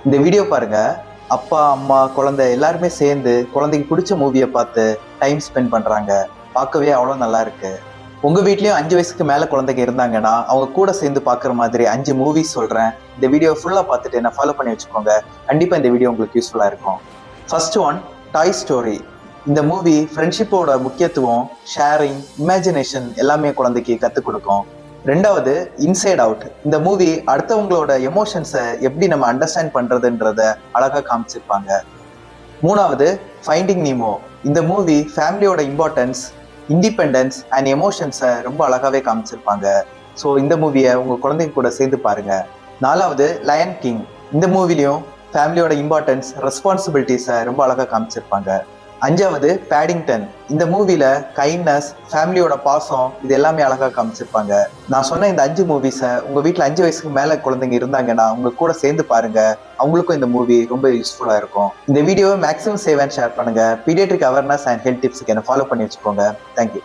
இந்த வீடியோ பாருங்க. அப்பா அம்மா குழந்தை எல்லாருமே சேர்ந்து குழந்தைக்கு பிடிச்ச மூவியை பார்த்து டைம் ஸ்பெண்ட் பண்றாங்க. பார்க்கவே அவ்வளோ நல்லா இருக்கு. உங்க வீட்லயும் 5 வயசுக்கு மேல குழந்தைங்க இருந்தாங்கன்னா அவங்க கூட சேர்ந்து பார்க்குற மாதிரி 5 மூவிஸ் சொல்றேன். இந்த வீடியோ ஃபுல்லா பார்த்துட்டு என்ன ஃபாலோ பண்ணி வச்சுக்கோங்க. கண்டிப்பா இந்த வீடியோ உங்களுக்கு யூஸ்ஃபுல்லா இருக்கும். ஃபர்ஸ்ட் ஒன், டாய் ஸ்டோரி. இந்த மூவி ஃப்ரெண்ட்ஷிப்போட முக்கியத்துவம், ஷேரிங், இமேஜினேஷன் எல்லாமே குழந்தைக்கு கற்றுக் கொடுக்கும். ரெண்டாவது, இன்சைட் அவுட். இந்த மூவி அடுத்தவங்களோட எமோஷன்ஸை எப்படி நம்ம அண்டர்ஸ்டாண்ட் பண்றதுன்றத அழகா காமிச்சிருப்பாங்க. மூணாவது, ஃபைண்டிங் நீமோ. இந்த மூவி ஃபேமிலியோட இம்பார்ட்டன்ஸ், இண்டிபெண்டன்ஸ் அண்ட் எமோஷன்ஸை ரொம்ப அழகாவே காமிச்சிருப்பாங்க. ஸோ இந்த மூவியை உங்க குழந்தைங்க கூட சேர்ந்து பாருங்க. நாலாவது, லயன் கிங். இந்த மூவிலையும் ஃபேமிலியோட இம்பார்ட்டன்ஸ், ரெஸ்பான்சிபிலிட்டிஸை ரொம்ப அழகா காமிச்சிருப்பாங்க. அஞ்சாவது, பேடிங்டன். இந்த மூவில கைண்ட்னஸ், ஃபேமிலியோட பாசம் இது எல்லாமே அழகா காமிச்சிருப்பாங்க. நான் சொன்ன இந்த 5 மூவிஸை உங்க வீட்டில் 5 வயசுக்கு மேல குழந்தைங்க இருந்தாங்கன்னா உங்க கூட சேர்ந்து பாருங்க. அவங்களுக்கும் இந்த மூவி ரொம்ப யூஸ்ஃபுல்லா இருக்கும். இந்த வீடியோவை மேக்ஸிமம் சேவ் அண்ட் ஷேர் பண்ணுங்க. பீடியாட்ரிக் அவேர்னஸ் அண்ட் ஹெல்த் டிப்ஸ்க்கு என்ன ஃபாலோ பண்ணி வச்சுக்கோங்க. தேங்க்யூ.